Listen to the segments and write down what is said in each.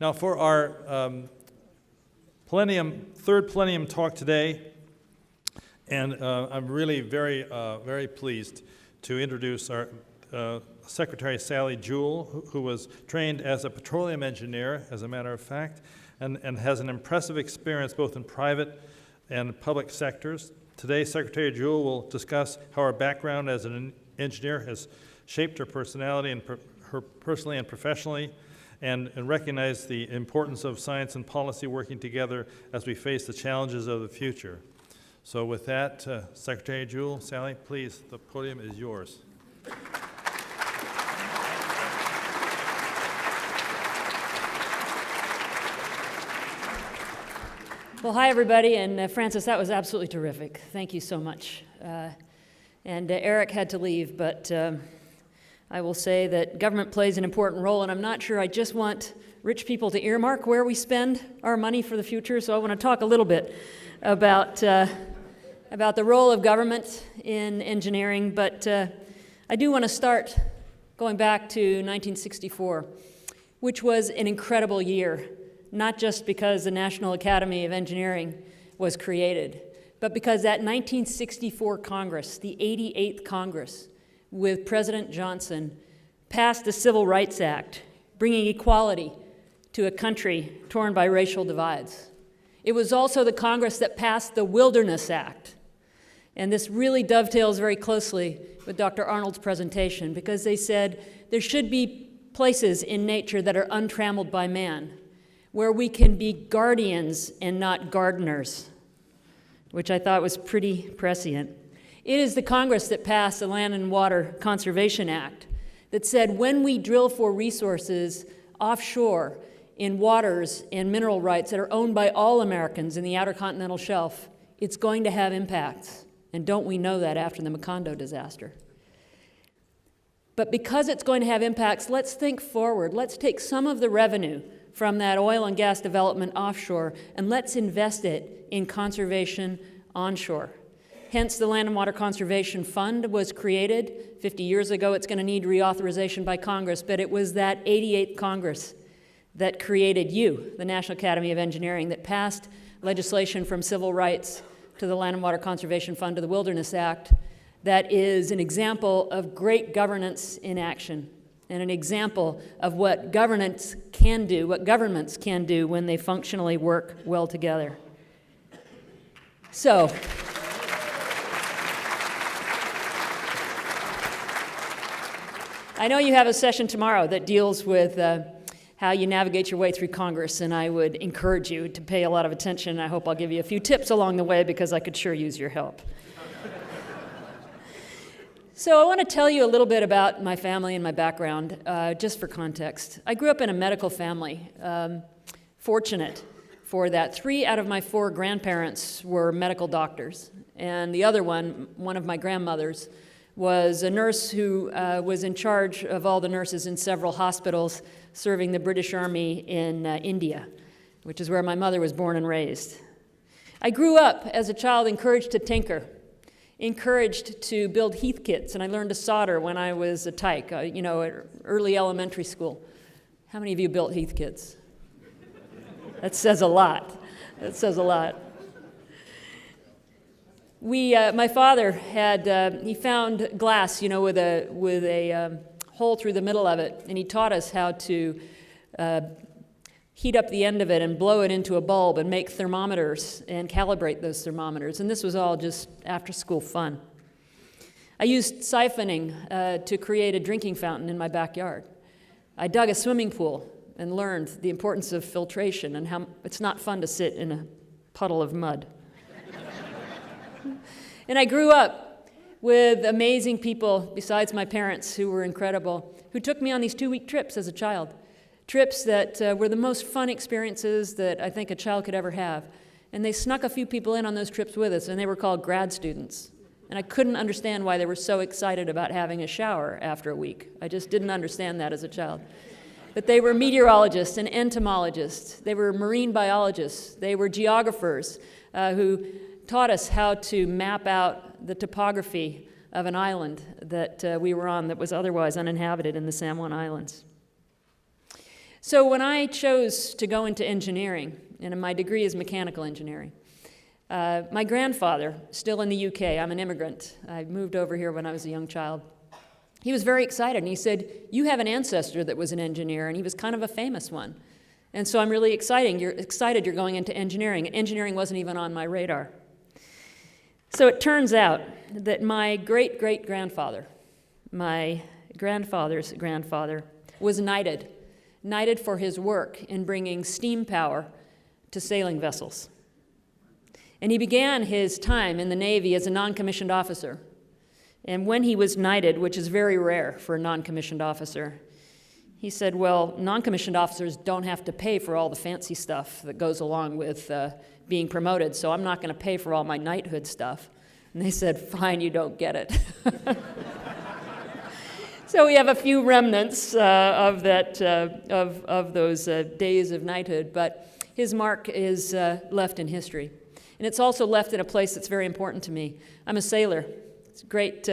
Now for our third Plenarium talk today, and I'm really very pleased to introduce our Secretary Sally Jewell, who was trained as a petroleum engineer, as a matter of fact, and has an impressive experience both in private and public sectors. Today, Secretary Jewell will discuss how her background as an engineer has shaped her personality and her personally and professionally, and recognize the importance of science and policy working together as we face the challenges of the future. So with that, Secretary Jewell, Sally, please, the podium is yours. Well, hi, everybody, and Francis, that was absolutely terrific. Thank you so much. And Eric had to leave, but I will say that government plays an important role, and I'm not sure I just want rich people to earmark where we spend our money for the future, so I want to talk a little bit about the role of government in engineering, but I do want to start going back to 1964, which was an incredible year, not just because the National Academy of Engineering was created, but because that 1964 Congress, the 88th Congress, with President Johnson, passed the Civil Rights Act, bringing equality to a country torn by racial divides. It was also the Congress that passed the Wilderness Act. And this really dovetails very closely with Dr. Arnold's presentation, because they said there should be places in nature that are untrammeled by man, where we can be guardians and not gardeners, which I thought was pretty prescient. It is the Congress that passed the Land and Water Conservation Act that said when we drill for resources offshore in waters and mineral rights that are owned by all Americans in the Outer Continental Shelf, it's going to have impacts. And don't we know that after the Macondo disaster? But because it's going to have impacts, let's think forward. Let's take some of the revenue from that oil and gas development offshore, and let's invest it in conservation onshore. Hence, the Land and Water Conservation Fund was created 50 years ago. It's going to need reauthorization by Congress, but it was that 88th Congress that created you, the National Academy of Engineering, that passed legislation from civil rights to the Land and Water Conservation Fund to the Wilderness Act that is an example of great governance in action, and an example of what governments can do when they functionally work well together. So, I know you have a session tomorrow that deals with how you navigate your way through Congress, and I would encourage you to pay a lot of attention. I hope I'll give you a few tips along the way, because I could sure use your help. So I want to tell you a little bit about my family and my background, just for context. I grew up in a medical family, fortunate for that. 3 out of my 4 grandparents were medical doctors, and the other one of my grandmothers, was a nurse who was in charge of all the nurses in several hospitals serving the British Army in India, which is where my mother was born and raised. I grew up as a child encouraged to tinker, encouraged to build heath kits, and I learned to solder when I was a tyke, at early elementary school. How many of you built heath kits? That says a lot. That says a lot. My father he found glass, with a hole through the middle of it, and he taught us how to heat up the end of it and blow it into a bulb and make thermometers and calibrate those thermometers. And this was all just after-school fun. I used siphoning to create a drinking fountain in my backyard. I dug a swimming pool and learned the importance of filtration and how it's not fun to sit in a puddle of mud. And I grew up with amazing people, besides my parents, who were incredible, who took me on these 2-week trips as a child. Trips that were the most fun experiences that I think a child could ever have. And they snuck a few people in on those trips with us, and they were called grad students. And I couldn't understand why they were so excited about having a shower after a week. I just didn't understand that as a child. But they were meteorologists and entomologists. They were marine biologists. They were geographers who taught us how to map out the topography of an island that we were on that was otherwise uninhabited in the San Juan Islands. So when I chose to go into engineering, and my degree is mechanical engineering, my grandfather, still in the UK, I'm an immigrant, I moved over here when I was a young child, he was very excited, and he said, "You have an ancestor that was an engineer," and he was kind of a famous one. And so I'm really excited you're going into engineering. Engineering wasn't even on my radar. So it turns out that my great-great-grandfather, my grandfather's grandfather, was knighted for his work in bringing steam power to sailing vessels. And he began his time in the Navy as a non-commissioned officer. And when he was knighted, which is very rare for a non-commissioned officer, he said, well, non-commissioned officers don't have to pay for all the fancy stuff that goes along with being promoted, so I'm not going to pay for all my knighthood stuff. And they said, fine, you don't get it. So we have a few remnants of that, of those days of knighthood, but his mark is left in history. And it's also left in a place that's very important to me. I'm a sailor. It's a great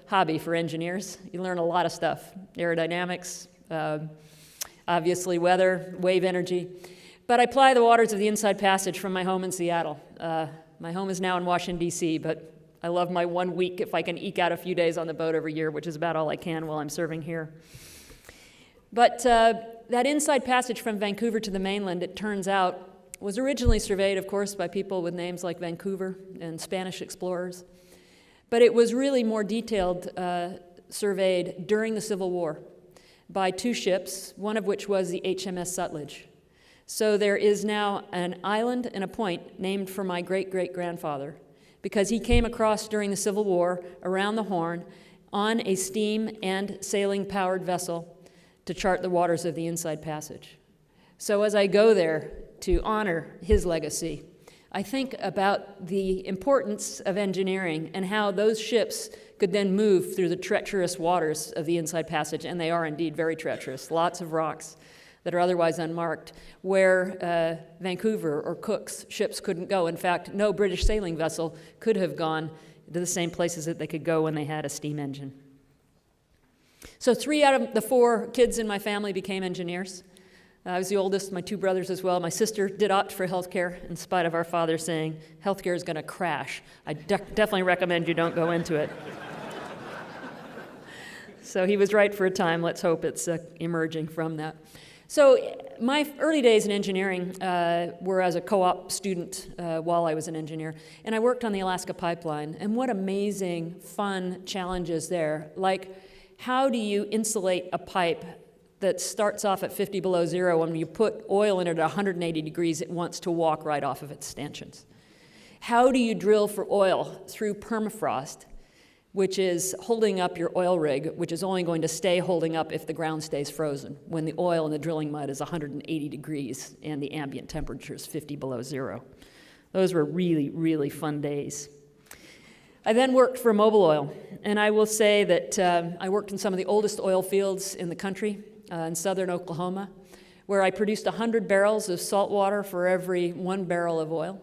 hobby for engineers. You learn a lot of stuff, aerodynamics, obviously weather, wave energy. But I ply the waters of the Inside Passage from my home in Seattle. My home is now in Washington, D.C., but I love my 1 week if I can eke out a few days on the boat every year, which is about all I can while I'm serving here. But that Inside Passage from Vancouver to the mainland, it turns out, was originally surveyed, of course, by people with names like Vancouver and Spanish explorers. But it was really more detailed surveyed during the Civil War by two ships, one of which was the HMS Sutlej. So there is now an island and a point named for my great-great-grandfather because he came across during the Civil War around the Horn on a steam and sailing-powered vessel to chart the waters of the Inside Passage. So as I go there to honor his legacy, I think about the importance of engineering and how those ships could then move through the treacherous waters of the Inside Passage, and they are indeed very treacherous, lots of rocks that are otherwise unmarked, where Vancouver or Cook's ships couldn't go. In fact, no British sailing vessel could have gone to the same places that they could go when they had a steam engine. So 3 out of the 4 kids in my family became engineers. I was the oldest, my 2 brothers as well. My sister did opt for healthcare in spite of our father saying, healthcare is going to crash. I definitely recommend you don't go into it. So he was right for a time. Let's hope it's emerging from that. So my early days in engineering were as a co-op student while I was an engineer. And I worked on the Alaska Pipeline. And what amazing, fun challenges there. Like, how do you insulate a pipe that starts off at 50 below zero? When you put oil in it at 180 degrees, it wants to walk right off of its stanchions. How do you drill for oil through permafrost, which is holding up your oil rig, which is only going to stay holding up if the ground stays frozen, when the oil in the drilling mud is 180 degrees and the ambient temperature is 50 below zero? Those were really, really fun days. I then worked for Mobil Oil, and I will say that I worked in some of the oldest oil fields in the country, in southern Oklahoma, where I produced 100 barrels of salt water for every 1 barrel of oil.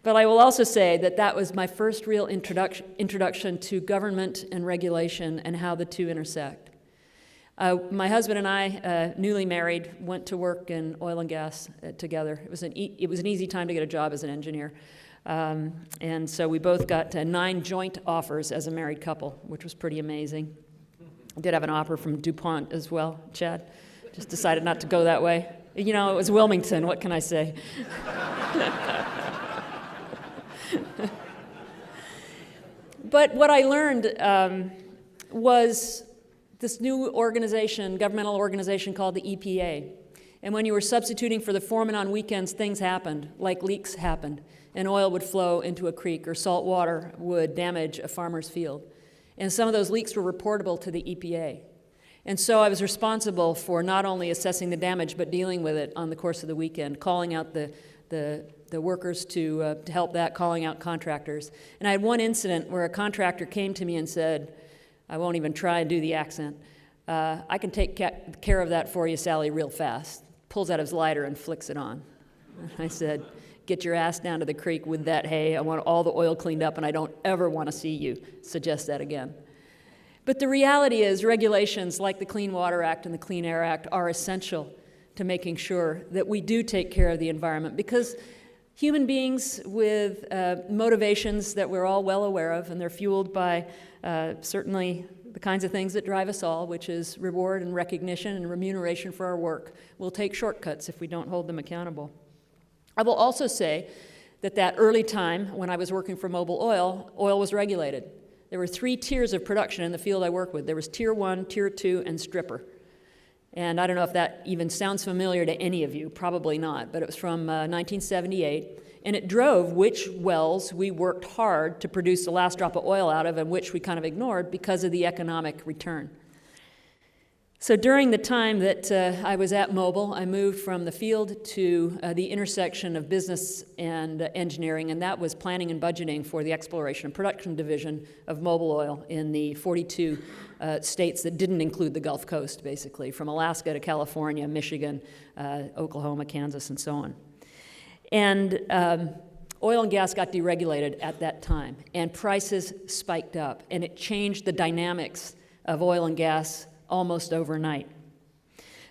But I will also say that that was my first real introduction to government and regulation and how the two intersect. My husband and I, newly married, went to work in oil and gas together. It was an easy time to get a job as an engineer. And so we both got 9 joint offers as a married couple, which was pretty amazing. I did have an offer from DuPont as well, Chad. Just decided not to go that way. You know, it was Wilmington, what can I say? But what I learned was this new organization, governmental organization called the EPA. And when you were substituting for the foreman on weekends, things happened, like leaks happened, and oil would flow into a creek, or salt water would damage a farmer's field. And some of those leaks were reportable to the EPA. And so I was responsible for not only assessing the damage, but dealing with it on the course of the weekend, calling out the workers to help that, calling out contractors. And I had one incident where a contractor came to me and said, I won't even try and do the accent, I can take care of that for you, Sally, real fast. Pulls out his lighter and flicks it on. I said, get your ass down to the creek with that hay. I want all the oil cleaned up, and I don't ever want to see you suggest that again. But the reality is regulations like the Clean Water Act and the Clean Air Act are essential to making sure that we do take care of the environment, because human beings with motivations that we're all well aware of, and they're fueled by certainly the kinds of things that drive us all, which is reward and recognition and remuneration for our work, will take shortcuts if we don't hold them accountable. I will also say that early time when I was working for Mobil Oil, oil was regulated. There were 3 tiers of production in the field I worked with. There was Tier 1, Tier 2, and stripper. And I don't know if that even sounds familiar to any of you, probably not, but it was from 1978, and it drove which wells we worked hard to produce the last drop of oil out of and which we kind of ignored because of the economic return. So during the time that I was at Mobil, I moved from the field to the intersection of business and engineering, and that was planning and budgeting for the exploration and production division of Mobil Oil in the 42 states that didn't include the Gulf Coast, basically, from Alaska to California, Michigan, Oklahoma, Kansas, and so on. And oil and gas got deregulated at that time, and prices spiked up, and it changed the dynamics of oil and gas almost overnight.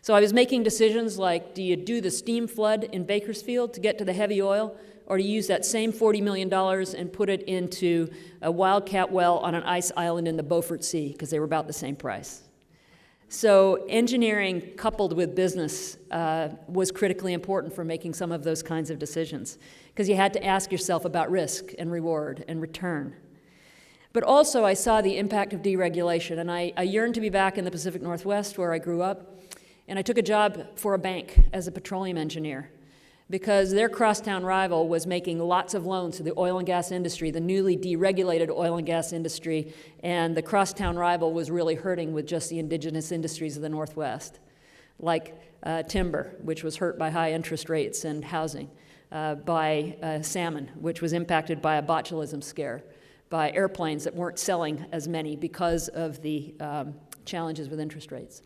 So I was making decisions like, do you do the steam flood in Bakersfield to get to the heavy oil, or do you use that same $40 million and put it into a wildcat well on an ice island in the Beaufort Sea, because they were about the same price. So engineering coupled with business was critically important for making some of those kinds of decisions, because you had to ask yourself about risk and reward and return. But also I saw the impact of deregulation, and I yearned to be back in the Pacific Northwest where I grew up, and I took a job for a bank as a petroleum engineer because their crosstown rival was making lots of loans to the oil and gas industry, the newly deregulated oil and gas industry, and the crosstown rival was really hurting with just the indigenous industries of the Northwest, like timber, which was hurt by high interest rates and housing, by salmon, which was impacted by a botulism scare, by airplanes that weren't selling as many because of the challenges with interest rates.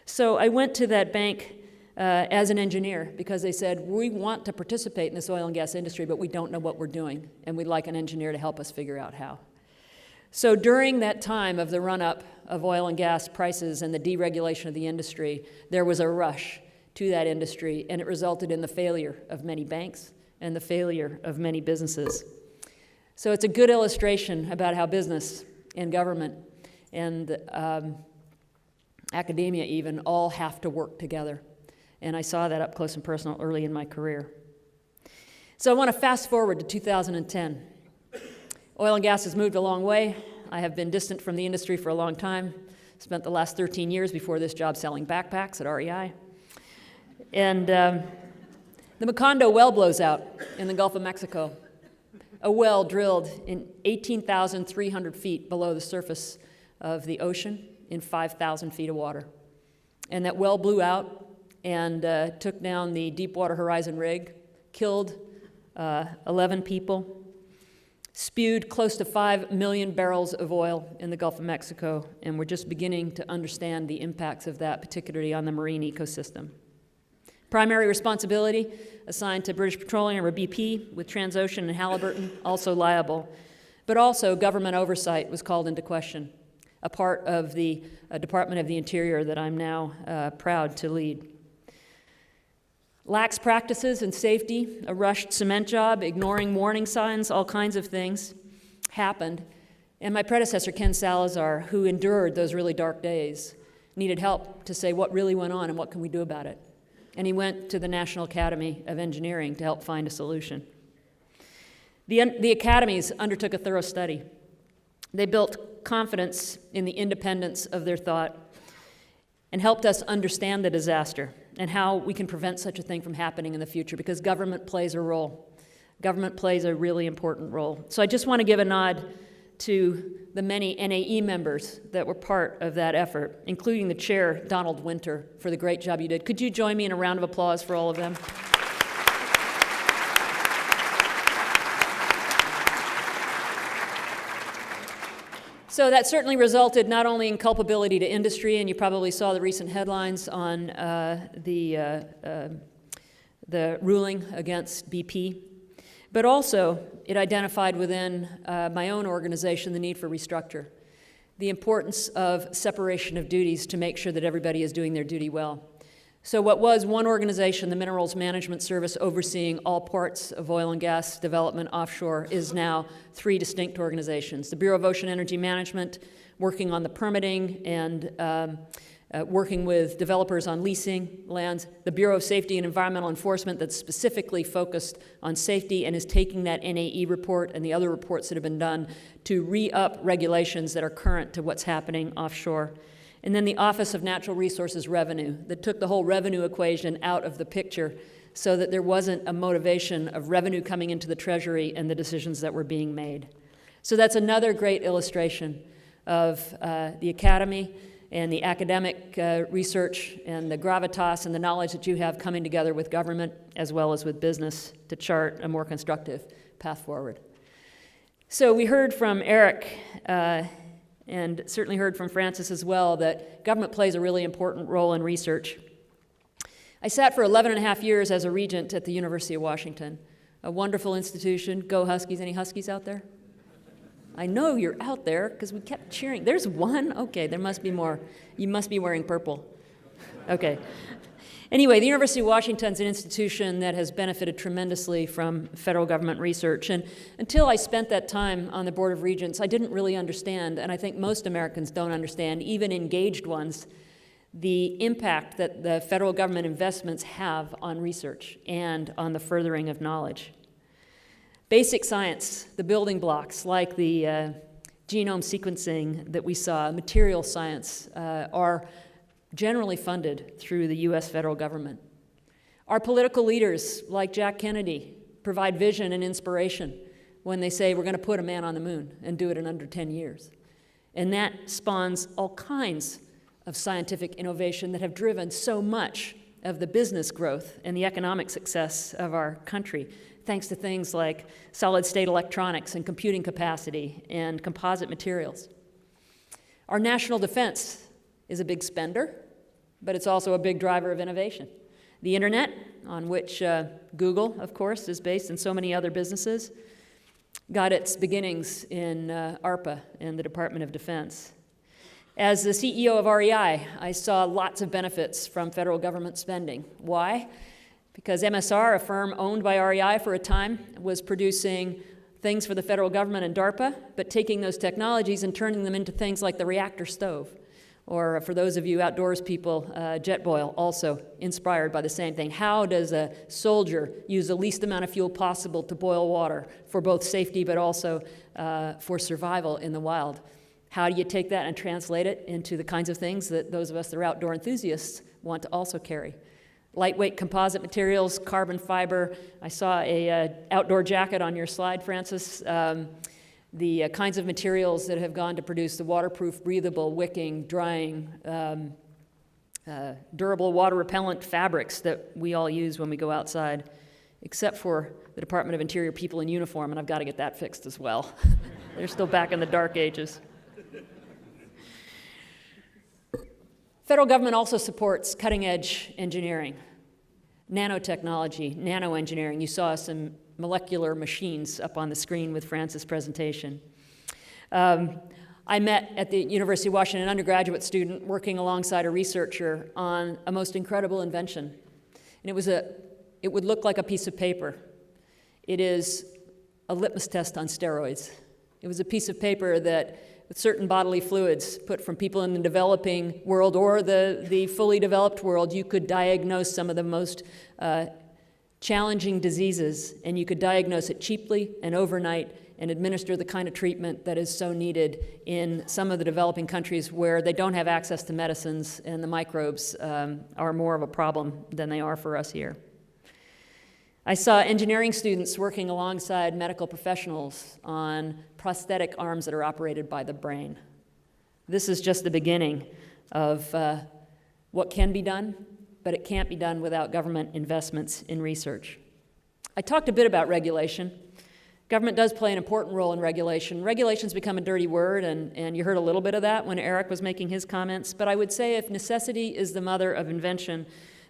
So I went to that bank as an engineer because they said, we want to participate in this oil and gas industry, but we don't know what we're doing, and we'd like an engineer to help us figure out how. So during that time of the run-up of oil and gas prices and the deregulation of the industry, there was a rush to that industry, and it resulted in the failure of many banks and the failure of many businesses. So it's a good illustration about how business and government and academia even all have to work together. And I saw that up close and personal early in my career. So I want to fast forward to 2010. Oil and gas has moved a long way. I have been distant from the industry for a long time. Spent the last 13 years before this job selling backpacks at REI. And the Macondo well blows out in the Gulf of Mexico. A well drilled in 18,300 feet below the surface of the ocean in 5,000 feet of water. And that well blew out and took down the Deepwater Horizon rig, killed 11 people, spewed close to 5 million barrels of oil in the Gulf of Mexico, and we're just beginning to understand the impacts of that, particularly on the marine ecosystem. Primary responsibility assigned to British Petroleum or BP, with Transocean and Halliburton also liable. But also government oversight was called into question, a part of the Department of the Interior that I'm now proud to lead. Lax practices and safety, a rushed cement job, ignoring warning signs, all kinds of things happened. And my predecessor, Ken Salazar, who endured those really dark days, needed help to say what really went on and what can we do about it. And he went to the National Academy of Engineering to help find a solution. The academies undertook a thorough study. They built confidence in the independence of their thought and helped us understand the disaster and how we can prevent such a thing from happening in the future, because government plays a role. Government plays a really important role. So I just want to give a nod to the many NAE members that were part of that effort, including the chair, Donald Winter, for the great job you did. Could you join me in a round of applause for all of them? So that certainly resulted not only in culpability to industry, and you probably saw the recent headlines on the ruling against BP, but also it identified within my own organization the need for restructure. the importance of separation of duties to make sure that everybody is doing their duty well. So what was one organization, the Minerals Management Service, overseeing all parts of oil and gas development offshore, is now 3 distinct organizations. The Bureau of Ocean Energy Management, working on the permitting and working with developers on leasing lands. The Bureau of Safety and Environmental Enforcement, that's specifically focused on safety and is taking that NAE report and the other reports that have been done to re-up regulations that are current to what's happening offshore. And then the Office of Natural Resources Revenue, that took the whole revenue equation out of the picture so that there wasn't a motivation of revenue coming into the Treasury and the decisions that were being made. So that's another great illustration of the Academy and the academic research and the gravitas and the knowledge that you have coming together with government as well as with business to chart a more constructive path forward. So we heard from Eric and certainly heard from Francis as well that government plays a really important role in research. I sat for 11 and a half years as a regent at the University of Washington, a wonderful institution. Go Huskies. Any Huskies out there? I know you're out there because we kept cheering. There's one? Okay, there must be more. You must be wearing purple. Okay. Anyway, the University of Washington is an institution that has benefited tremendously from federal government research. And until I spent that time on the Board of Regents, I didn't really understand, and I think most Americans don't understand, even engaged ones, the impact that the federal government investments have on research and on the furthering of knowledge. Basic science, the building blocks like the genome sequencing that we saw, material science, are generally funded through the U.S. federal government. Our political leaders, like Jack Kennedy, provide vision and inspiration when they say we're going to put a man on the moon and do it in under 10 years. And that spawns all kinds of scientific innovation that have driven so much of the business growth and the economic success of our country, thanks to things like solid-state electronics and computing capacity and composite materials. Our national defense is a big spender, but it's also a big driver of innovation. The internet, on which Google, of course, is based, and so many other businesses, got its beginnings in ARPA and the Department of Defense. As the CEO of REI, I saw lots of benefits from federal government spending. Why? Because MSR, a firm owned by REI for a time, was producing things for the federal government and DARPA, but taking those technologies and turning them into things like the reactor stove. Or for those of you outdoors people, jet boil, also inspired by the same thing. How does a soldier use the least amount of fuel possible to boil water for both safety but also for survival in the wild? How do you take that and translate it into the kinds of things that those of us that are outdoor enthusiasts want to also carry? Lightweight composite materials, carbon fiber. I saw a outdoor jacket on your slide, Francis. The kinds of materials that have gone to produce the waterproof, breathable, wicking, drying, durable, water-repellent fabrics that we all use when we go outside, except for the Department of Interior people in uniform, and I've got to get that fixed as well. They're still back in the dark ages. Federal government also supports cutting-edge engineering, nanotechnology, nanoengineering. You saw some molecular machines up on the screen with Francis' presentation. I met at the University of Washington an undergraduate student working alongside a researcher on a most incredible invention. And it would look like a piece of paper. It is a litmus test on steroids. It was a piece of paper that, with certain bodily fluids put from people in the developing world or the fully developed world, you could diagnose some of the most challenging diseases, and you could diagnose it cheaply and overnight and administer the kind of treatment that is so needed in some of the developing countries where they don't have access to medicines and the microbes are more of a problem than they are for us here. I saw engineering students working alongside medical professionals on prosthetic arms that are operated by the brain. This is just the beginning of what can be done, but it can't be done without government investments in research. I talked a bit about regulation. Government does play an important role in regulation. Regulation's become a dirty word, and you heard a little bit of that when Eric was making his comments, but I would say if necessity is the mother of invention,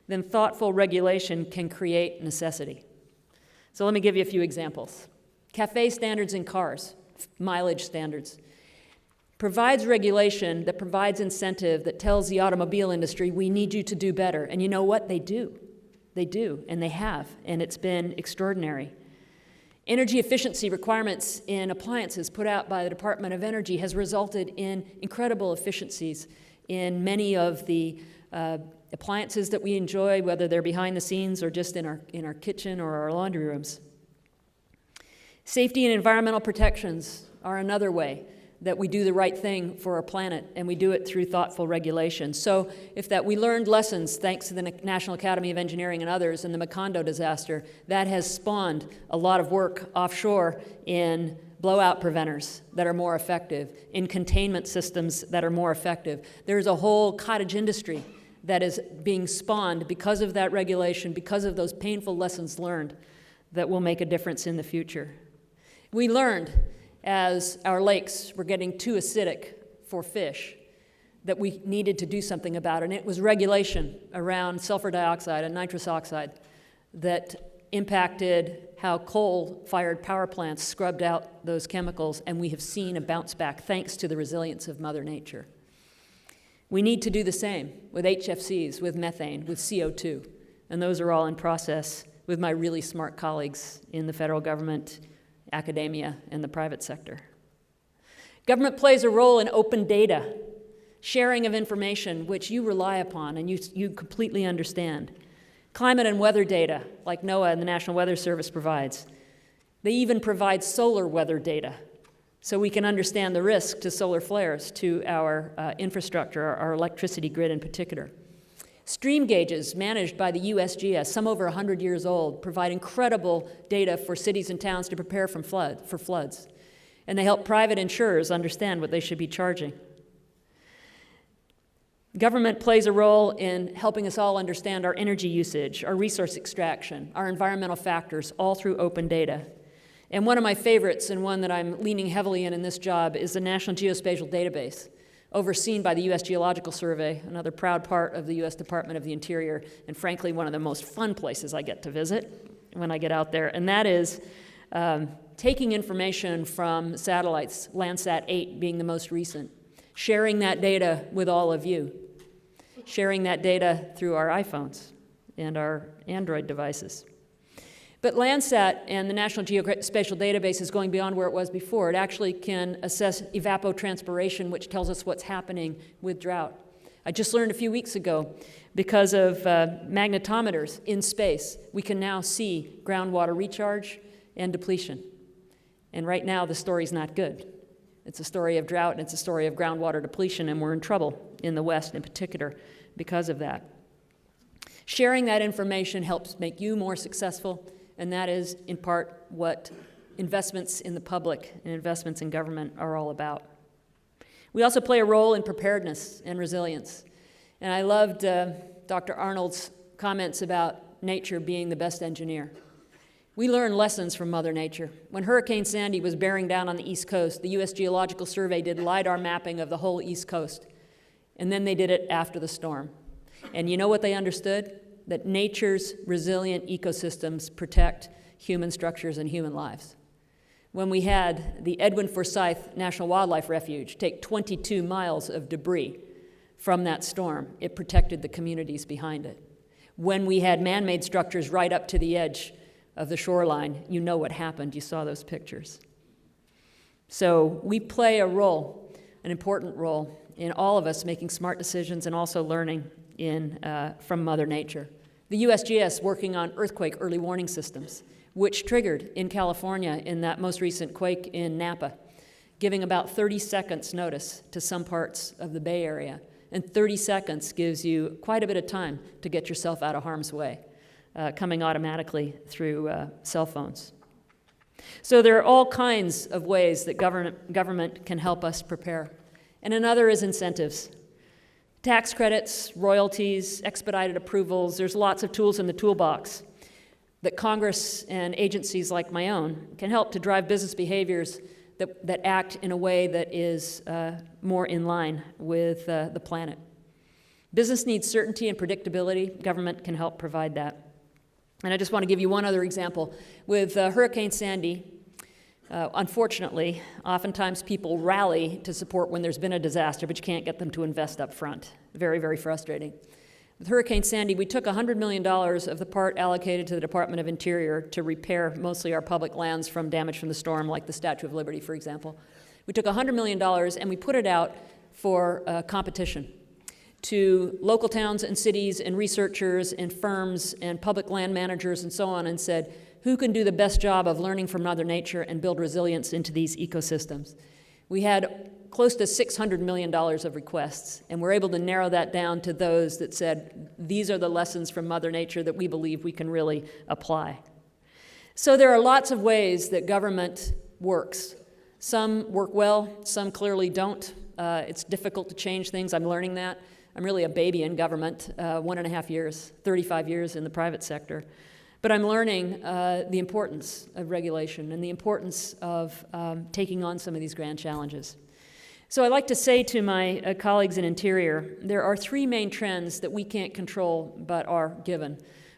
then thoughtful regulation can create necessity. So let me give you a few examples. CAFE standards in cars, mileage standards. provides regulation that provides incentive that tells the automobile industry, we need you to do better. And you know what? They do. They do, and they have, and it's been extraordinary. Energy efficiency requirements in appliances put out by the Department of Energy has resulted in incredible efficiencies in many of the appliances that we enjoy, whether they're behind the scenes or just in our kitchen or our laundry rooms. Safety and environmental protections are another way that we do the right thing for our planet, and we do it through thoughtful regulation. So if that we learned lessons thanks to the National Academy of Engineering and others in the Macondo disaster, that has spawned a lot of work offshore in blowout preventers that are more effective, in containment systems that are more effective. There's a whole cottage industry that is being spawned because of that regulation, because of those painful lessons learned that will make a difference in the future. We learned as our lakes were getting too acidic for fish that we needed to do something about it. And it was regulation around sulfur dioxide and nitrous oxide that impacted how coal-fired power plants scrubbed out those chemicals, and we have seen a bounce back thanks to the resilience of Mother Nature. We need to do the same with HFCs, with methane, with CO2, and those are all in process with my really smart colleagues in the federal government, academia, and the private sector. Government plays a role in open data, sharing of information which you rely upon and you completely understand. Climate and weather data, like NOAA and the National Weather Service provides. They even provide solar weather data, so we can understand the risk to solar flares to our infrastructure, our electricity grid in particular. Stream gauges managed by the Usgs, some over 100 years old, provide incredible data for cities and towns to prepare for floods. And they help private insurers understand what they should be charging. Government plays a role in helping us all understand our energy usage, our resource extraction, our environmental factors, all through open data. And one of my favorites, and one that I'm leaning heavily in this job, is the National Geospatial Database, overseen by the U.S. Geological Survey, another proud part of the U.S. Department of the Interior, and frankly, one of the most fun places I get to visit when I get out there. And that is taking information from satellites, Landsat 8 being the most recent, sharing that data with all of you, sharing that data through our iPhones and our Android devices. But Landsat and the National Geospatial Database is going beyond where it was before. It actually can assess evapotranspiration, which tells us what's happening with drought. I just learned a few weeks ago, because of magnetometers in space, we can now see groundwater recharge and depletion. And right now, the story's not good. It's a story of drought, and it's a story of groundwater depletion, and we're in trouble in the West in particular because of that. Sharing that information helps make you more successful, and that is, in part, what investments in the public and investments in government are all about. We also play a role in preparedness and resilience. And I loved Dr. Arnold's comments about nature being the best engineer. We learn lessons from Mother Nature. When Hurricane Sandy was bearing down on the East Coast, the U.S. Geological Survey did LIDAR mapping of the whole East Coast. And then they did it after the storm. And you know what they understood? That nature's resilient ecosystems protect human structures and human lives. When we had the Edwin Forsyth National Wildlife Refuge take 22 miles of debris from that storm, it protected the communities behind it. When we had man-made structures right up to the edge of the shoreline, you know what happened. You saw those pictures. So we play a role, an important role, in all of us making smart decisions and also learning from Mother Nature. The USGS working on earthquake early warning systems, which triggered in California in that most recent quake in Napa, giving about 30 seconds notice to some parts of the Bay Area. And 30 seconds gives you quite a bit of time to get yourself out of harm's way, coming automatically through cell phones. So there are all kinds of ways that government can help us prepare. And another is incentives. Tax credits, royalties, expedited approvals, there's lots of tools in the toolbox that Congress and agencies like my own can help to drive business behaviors that act in a way that is more in line with the planet. Business needs certainty and predictability. Government can help provide that. And I just want to give you one other example. With Hurricane Sandy, Unfortunately, oftentimes people rally to support when there's been a disaster, but you can't get them to invest up front. Very, very frustrating. With Hurricane Sandy, we took $100 million of the part allocated to the Department of Interior to repair mostly our public lands from damage from the storm, like the Statue of Liberty, for example. We took $100 million and we put it out for competition to local towns and cities and researchers and firms and public land managers and so on, and said, who can do the best job of learning from Mother Nature and build resilience into these ecosystems? We had close to $600 million of requests, and we're able to narrow that down to those that said, these are the lessons from Mother Nature that we believe we can really apply. So there are lots of ways that government works. Some work well, some clearly don't. It's difficult to change things. I'm learning that. I'm really a baby in government, 1.5 years, 35 years in the private sector. But I'm learning the importance of regulation and the importance of taking on some of these grand challenges. So I like to say to my colleagues in Interior, there are 3 main trends that we can't control but are given.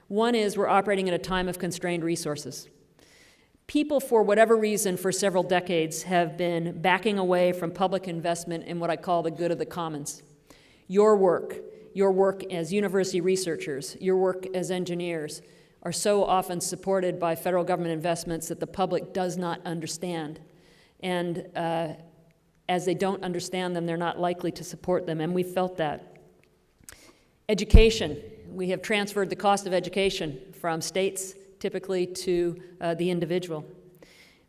One is we're operating at a time of constrained resources. People, for whatever reason, for several decades, have been backing away from public investment in what I call the good of the commons. Your work as university researchers, your work as engineers, are so often supported by federal government investments that the public does not understand. And as they don't understand them, they're not likely to support them, and we felt that. Education. We have transferred the cost of education from states typically to the individual.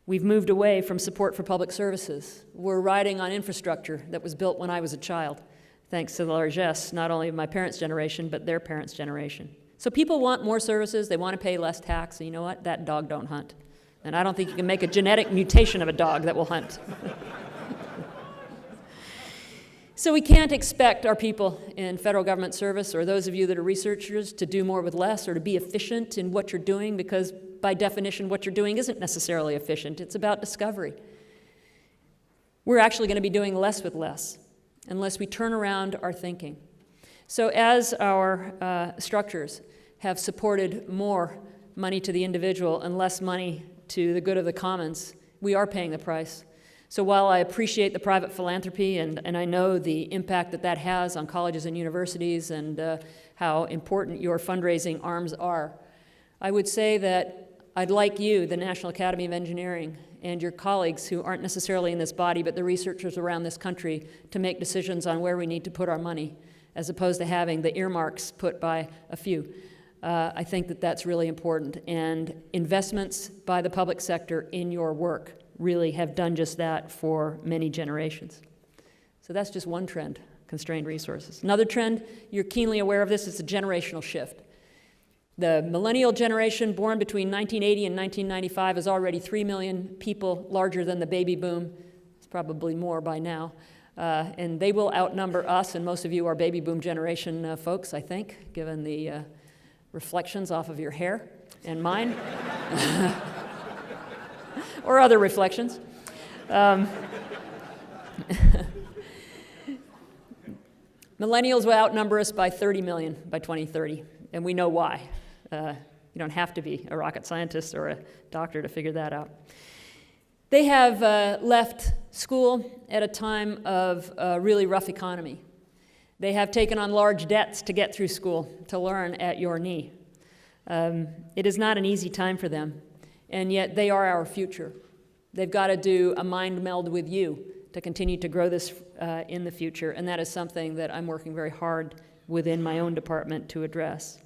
We've moved away from support for public services. We're riding on infrastructure that was built when I was a child, thanks to the largesse, not only of my parents' generation, but their parents' generation. So people want more services, they want to pay less tax, and you know what? That dog don't hunt. And I don't think you can make a genetic mutation of a dog that will hunt. So we can't expect our people in federal government service, or those of you that are researchers, to do more with less or to be efficient in what you're doing, because by definition what you're doing isn't necessarily efficient. It's about discovery. We're actually going to be doing less with less unless we turn around our thinking. So as our structures have supported more money to the individual and less money to the good of the commons, we are paying the price. So while I appreciate the private philanthropy, and I know the impact that that has on colleges and universities and how important your fundraising arms are, I would say that I'd like you, the National Academy of Engineering, and your colleagues who aren't necessarily in this body, but the researchers around this country, to make decisions on where we need to put our money, as opposed to having the earmarks put by a few. I think that that's really important. And investments by the public sector in your work really have done just that for many generations. So that's just one trend, constrained resources. Another trend, you're keenly aware of this, is the generational shift. The millennial generation born between 1980 and 1995 is already 3 million people larger than the baby boom. It's probably more by now. And they will outnumber us, and most of you are baby boom generation folks, I think, given the reflections off of your hair and mine. Or other reflections. Millennials will outnumber us by 30 million by 2030, and we know why. You don't have to be a rocket scientist or a doctor to figure that out. They have left school at a time of a really rough economy. They have taken on large debts to get through school, to learn at your knee. It is not an easy time for them, and yet they are our future. They've got to do a mind meld with you to continue to grow this in the future, and that is something that I'm working very hard within my own department to address.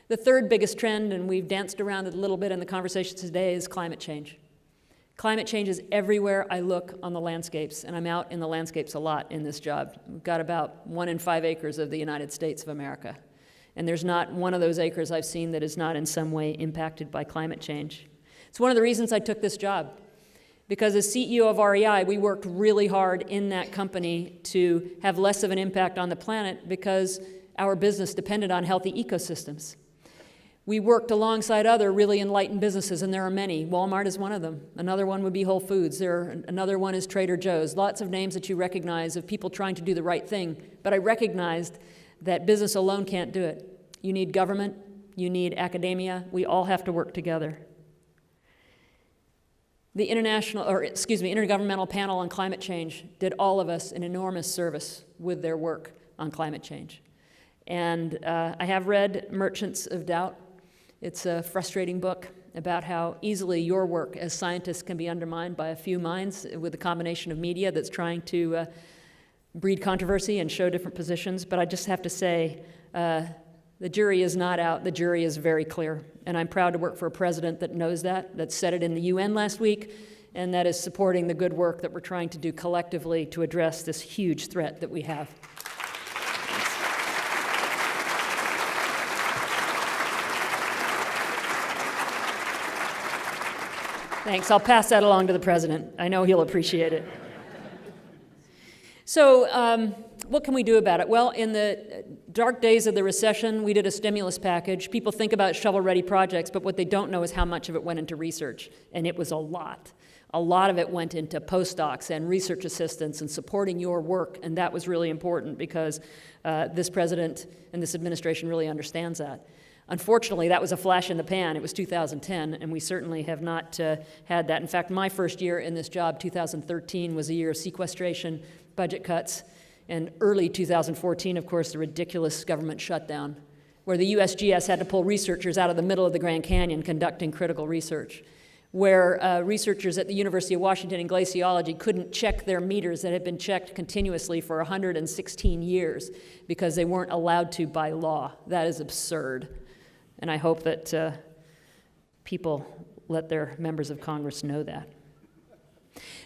The third biggest trend, and we've danced around it a little bit in the conversation today, is climate change. Climate change is everywhere I look on the landscapes, and I'm out in the landscapes a lot in this job. We've got about 1 in 5 acres of the United States of America, and there's not one of those acres I've seen that is not in some way impacted by climate change. It's one of the reasons I took this job, because as CEO of REI, we worked really hard in that company to have less of an impact on the planet because our business depended on healthy ecosystems. We worked alongside other really enlightened businesses, and there are many. Walmart is one of them. Another one would be Whole Foods. Another one is Trader Joe's. Lots of names that you recognize of people trying to do the right thing. But I recognized that business alone can't do it. You need government. You need academia. We all have to work together. The Intergovernmental Panel on Climate Change did all of us an enormous service with their work on climate change. And I have read Merchants of Doubt. It's a frustrating book about how easily your work as scientists can be undermined by a few minds with a combination of media that's trying to breed controversy and show different positions. But I just have to say, the jury is not out. The jury is very clear. And I'm proud to work for a president that knows that said it in the UN last week, and that is supporting the good work that we're trying to do collectively to address this huge threat that we have. Thanks. I'll pass that along to the president. I know he'll appreciate it. So what can we do about it? Well, in the dark days of the recession, we did a stimulus package. People think about shovel-ready projects, but what they don't know is how much of it went into research, and it was a lot. A lot of it went into postdocs and research assistants and supporting your work, and that was really important because this president and this administration really understands that. Unfortunately, that was a flash in the pan. It was 2010, and we certainly have not had that. In fact, my first year in this job, 2013, was a year of sequestration, budget cuts, and early 2014, of course, the ridiculous government shutdown, where the USGS had to pull researchers out of the middle of the Grand Canyon conducting critical research, where researchers at the University of Washington in glaciology couldn't check their meters that had been checked continuously for 116 years because they weren't allowed to by law. That is absurd. And I hope that people let their members of Congress know that.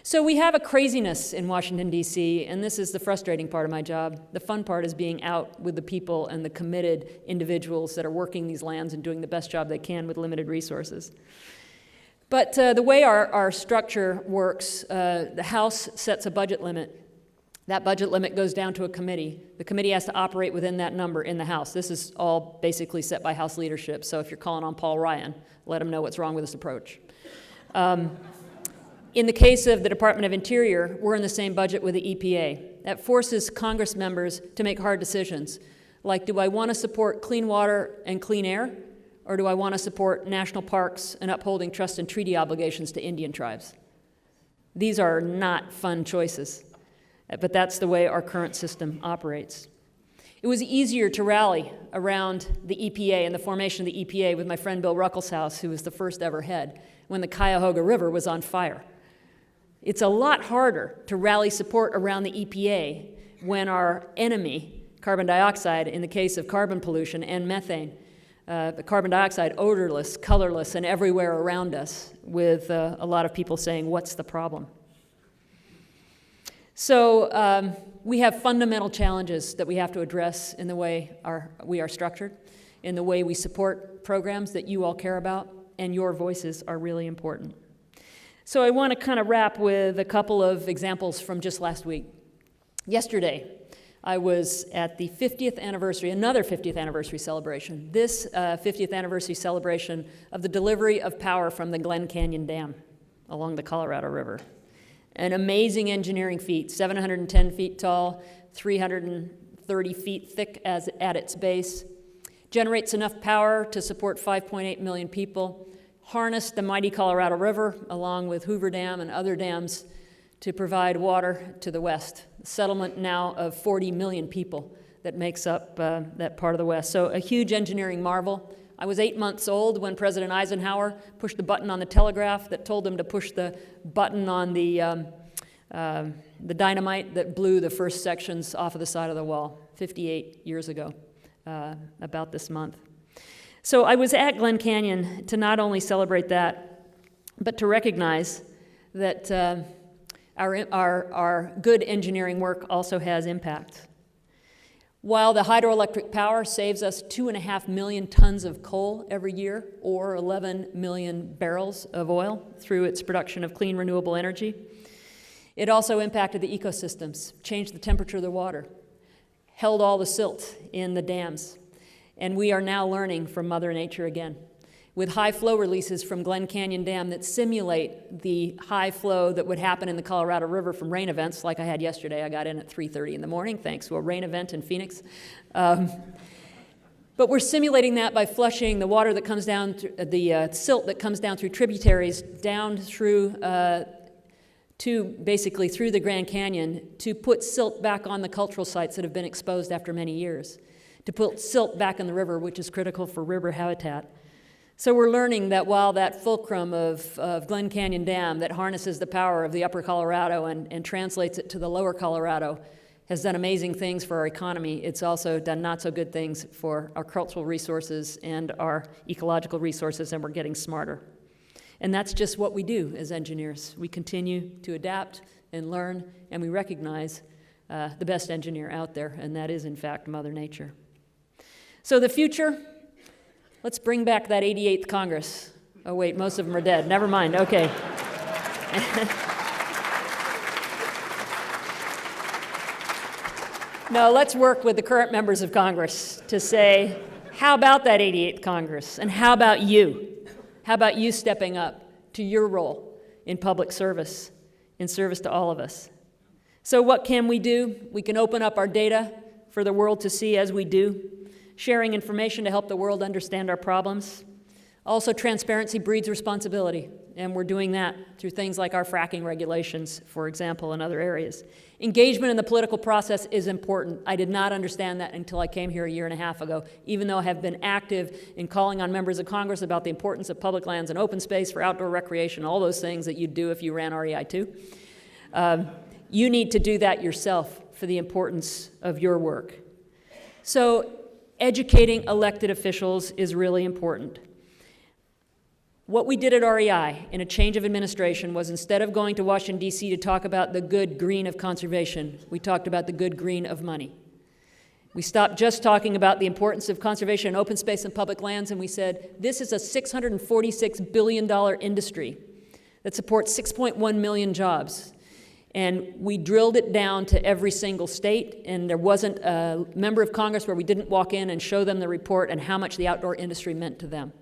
So we have a craziness in Washington, D.C., and this is the frustrating part of my job. The fun part is being out with the people and the committed individuals that are working these lands and doing the best job they can with limited resources. But the way our structure works, the House sets a budget limit. That budget limit goes down to a committee. The committee has to operate within that number in the House. This is all basically set by House leadership, so if you're calling on Paul Ryan, let him know what's wrong with this approach. In the case of the Department of Interior, we're in the same budget with the EPA. That forces Congress members to make hard decisions, like do I want to support clean water and clean air, or do I want to support national parks and upholding trust and treaty obligations to Indian tribes? These are not fun choices, but that's the way our current system operates. It was easier to rally around the EPA and the formation of the EPA with my friend Bill Ruckelshaus, who was the first ever head, when the Cuyahoga River was on fire. It's a lot harder to rally support around the EPA when our enemy, carbon dioxide in the case of carbon pollution, and methane, the carbon dioxide odorless, colorless, and everywhere around us, with a lot of people saying, what's the problem? So we have fundamental challenges that we have to address in the way we are structured, in the way we support programs that you all care about, and your voices are really important. So I want to kind of wrap with a couple of examples from just last week. Yesterday, I was at the 50th anniversary, another 50th anniversary celebration, this 50th anniversary celebration of the delivery of power from the Glen Canyon Dam along the Colorado River. An amazing engineering feat, 710 feet tall, 330 feet thick at its base, generates enough power to support 5.8 million people, harnessed the mighty Colorado River along with Hoover Dam and other dams to provide water to the west. A settlement now of 40 million people that makes up that part of the west. So a huge engineering marvel. I was 8 months old when President Eisenhower pushed the button on the telegraph that told him to push the button on the dynamite that blew the first sections off of the side of the wall 58 years ago, about this month. So I was at Glen Canyon to not only celebrate that, but to recognize that our good engineering work also has impact. While the hydroelectric power saves us 2.5 million tons of coal every year, or 11 million barrels of oil through its production of clean, renewable energy, it also impacted the ecosystems, changed the temperature of the water, held all the silt in the dams. And we are now learning from Mother Nature again, with high flow releases from Glen Canyon Dam that simulate the high flow that would happen in the Colorado River from rain events, like I had yesterday. I got in at 3:30 in the morning, thanks to a rain event in Phoenix. But we're simulating that by flushing the water that comes down, the silt that comes down through tributaries down through, basically through the Grand Canyon, to put silt back on the cultural sites that have been exposed after many years, to put silt back in the river, which is critical for river habitat. So we're learning that while that fulcrum of Glen Canyon Dam that harnesses the power of the upper Colorado and translates it to the lower Colorado has done amazing things for our economy, it's also done not so good things for our cultural resources and our ecological resources, and we're getting smarter. And that's just what we do as engineers. We continue to adapt and learn, and we recognize the best engineer out there, and that is, in fact, Mother Nature. So the future, let's bring back that 88th Congress. Oh, wait, most of them are dead. Never mind. Okay. No, let's work with the current members of Congress to say, how about that 88th Congress? And how about you? How about you stepping up to your role in public service, in service to all of us? So what can we do? We can open up our data for the world to see as we do, sharing information to help the world understand our problems. Also, transparency breeds responsibility, and we're doing that through things like our fracking regulations, for example, and other areas. Engagement in the political process is important. I did not understand that until I came here a year and a half ago, even though I have been active in calling on members of Congress about the importance of public lands and open space for outdoor recreation, all those things that you'd do if you ran REI too. You need to do that yourself for the importance of your work. So educating elected officials is really important. What we did at REI in a change of administration was, instead of going to Washington, D.C. to talk about the good green of conservation, we talked about the good green of money. We stopped just talking about the importance of conservation and open space and public lands, and we said, this is a $646 billion industry that supports 6.1 million jobs. And we drilled it down to every single state, and there wasn't a member of Congress where we didn't walk in and show them the report and how much the outdoor industry meant to them.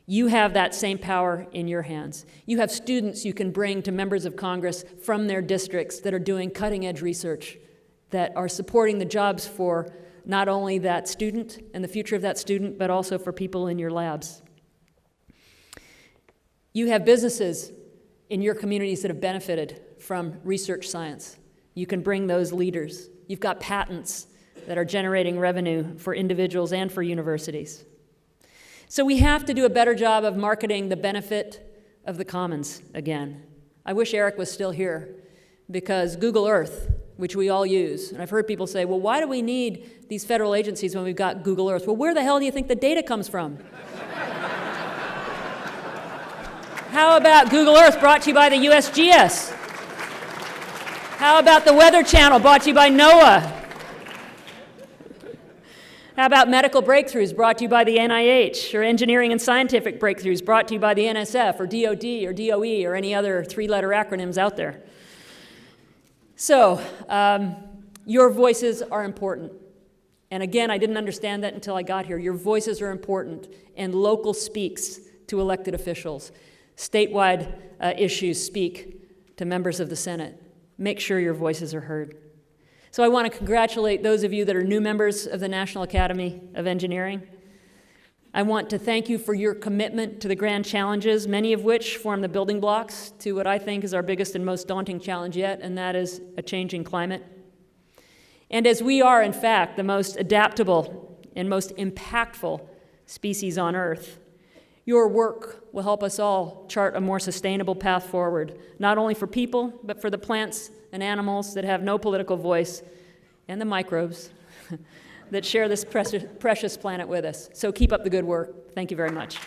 You have that same power in your hands. You have students you can bring to members of Congress from their districts that are doing cutting-edge research, that are supporting the jobs for not only that student and the future of that student, but also for people in your labs. You have businesses in your communities that have benefited from research science. You can bring those leaders. You've got patents that are generating revenue for individuals and for universities. So we have to do a better job of marketing the benefit of the commons again. I wish Eric was still here, because Google Earth, which we all use, and I've heard people say, well, why do we need these federal agencies when we've got Google Earth? Well, where the hell do you think the data comes from? How about Google Earth, brought to you by the USGS? How about the Weather Channel, brought to you by NOAA? How about medical breakthroughs, brought to you by the NIH, or engineering and scientific breakthroughs, brought to you by the NSF, or DOD, or DOE, or any other three-letter acronyms out there? So, your voices are important. And again, I didn't understand that until I got here. Your voices are important, and local speaks to elected officials. Statewide issues speak to members of the Senate. Make sure your voices are heard. So I want to congratulate those of you that are new members of the National Academy of Engineering. I want to thank you for your commitment to the grand challenges, many of which form the building blocks to what I think is our biggest and most daunting challenge yet, and that is a changing climate. And as we are, in fact, the most adaptable and most impactful species on Earth, your work will help us all chart a more sustainable path forward, not only for people, but for the plants and animals that have no political voice, and the microbes that share this precious planet with us. So keep up the good work. Thank you very much.